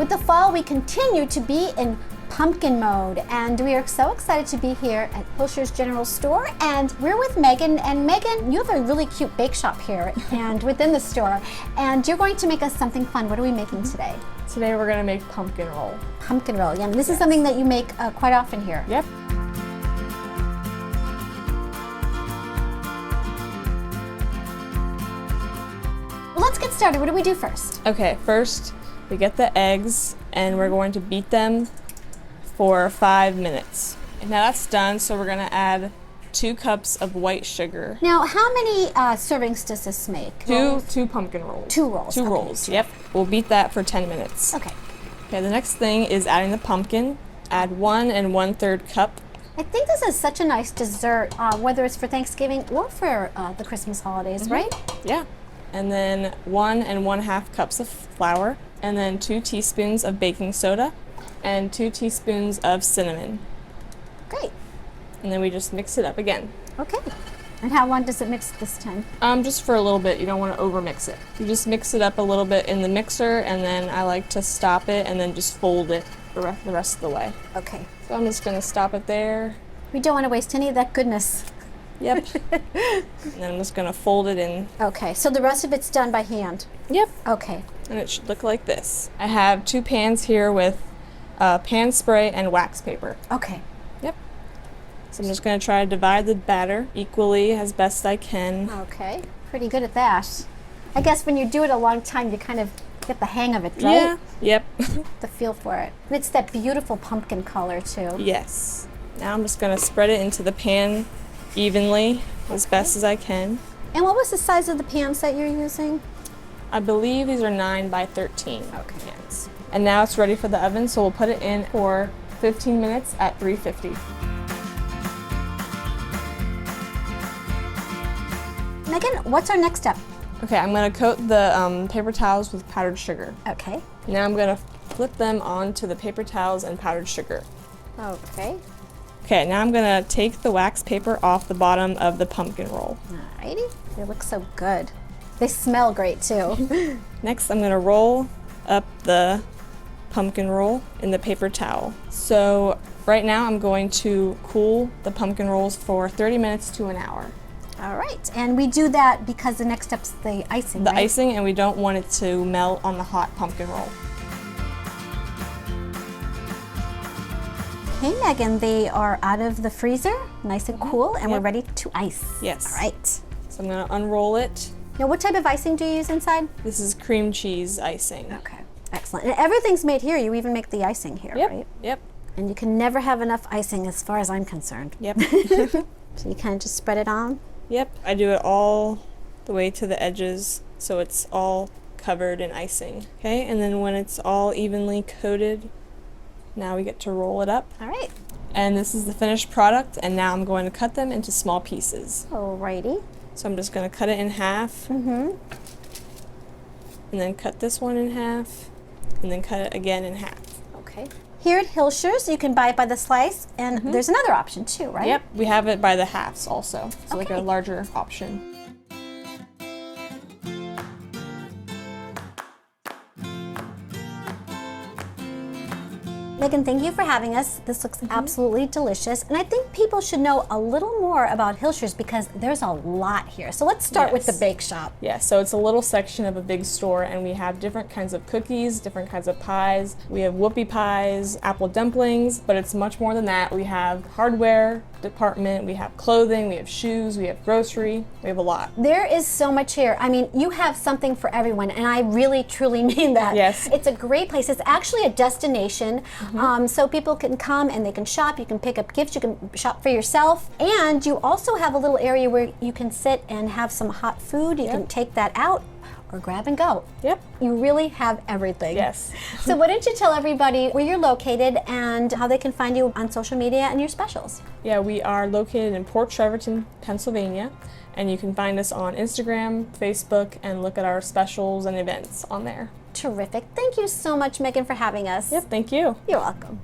With the fall, we continue to be in pumpkin mode, and we are so excited to be here at Hilscher's General Store, and we're with Megan. And Megan, you have a really cute bake shop here and within the store, and you're going to make us something fun. What are we making today? Today we're gonna make pumpkin roll. Pumpkin roll, yeah. This is something that you make quite often here. Yep. Well, let's get started. What do we do first? Okay, first we get the eggs and we're going to beat them for 5 minutes. And now that's done, so we're gonna add 2 cups of white sugar. Now, how many servings does this make? Two pumpkin rolls. 2 rolls. Two okay. rolls, yep. We'll beat that for 10 minutes. Okay. Okay, the next thing is adding the pumpkin. Add 1 1/3 cup. I think this is such a nice dessert, whether it's for Thanksgiving or for the Christmas holidays, right? Yeah. And then 1 1/2 cups of flour, and then 2 teaspoons of baking soda, and 2 teaspoons of cinnamon. Great. And then we just mix it up again. Okay. And how long does it mix this time? Just for a little bit. You don't want to over mix it. You just mix it up a little bit in the mixer, and then I like to stop it and then just fold it the rest of the way. Okay. So I'm just gonna stop it there. We don't want to waste any of that goodness. Yep. And then I'm just gonna fold it in. Okay, so the rest of it's done by hand. Yep. Okay. And it should look like this. I have 2 pans here with pan spray and wax paper. Okay. Yep. So I'm just going to try to divide the batter equally as best I can. Okay. Pretty good at that. I guess when you do it a long time, you kind of get the hang of it, right? Yeah. Yep. The feel for it. And it's that beautiful pumpkin color, too. Yes. Now I'm just going to spread it into the pan evenly as best as I can. And what was the size of the pans that you're using? I believe these are 9 by 13 Okay. pans. And now it's ready for the oven, so we'll put it in for 15 minutes at 350. Megan, what's our next step? Okay, I'm going to coat the paper towels with powdered sugar. Okay. Now I'm going to flip them onto the paper towels and powdered sugar. Okay. Okay, now I'm going to take the wax paper off the bottom of the pumpkin roll. Alrighty. They look so good. They smell great, too. Next, I'm going to roll up the pumpkin roll in the paper towel. So right now I'm going to cool the pumpkin rolls for 30 minutes to an hour. All right. And we do that because the next step's the icing, The right? icing, and we don't want it to melt on the hot pumpkin roll. Okay, Megan, they are out of the freezer, nice and cool, and we're Yep. ready to ice. Yes. All right. So I'm going to unroll it. Now, what type of icing do you use inside? This is cream cheese icing. Okay. Excellent. And everything's made here. You even make the icing here, Yep. right? Yep. And you can never have enough icing as far as I'm concerned. Yep. So you kind of just spread it on. Yep. I do it all the way to the edges, so it's all covered in icing. Okay, and then when it's all evenly coated, now we get to roll it up. All right. And this is the finished product, and now I'm going to cut them into small pieces. Alrighty. So I'm just going to cut it in half, Mm-hmm. and then cut this one in half, and then cut it again in half. Okay. Here at Hilscher's, you can buy it by the slice, and there's another option too, right? Yep, we have it by the halves also, so like a Okay. larger option. Megan, thank you for having us. This looks absolutely delicious. And I think people should know a little more about Hilscher's because there's a lot here. So let's start with the Yes. bake shop. Yeah, so it's a little section of a big store, and we have different kinds of cookies, different kinds of pies. We have whoopie pies, apple dumplings, but it's much more than that. We have hardware department, we have clothing, we have shoes, we have grocery, we have a lot. There is so much here. I mean, you have something for everyone, and I really, truly mean that. Yes. It's a great place. It's actually a destination, so people can come and they can shop. You can pick up gifts. You can shop for yourself. And you also have a little area where you can sit and have some hot food. You can take that out or grab and go. Yep. You really have everything. Yes. So why don't you tell everybody where you're located and how they can find you on social media and your specials? Yeah, we are located in Port Trevorton, Pennsylvania, and you can find us on Instagram, Facebook, and look at our specials and events on there. Terrific. Thank you so much, Megan, for having us. Yep, thank you. You're welcome.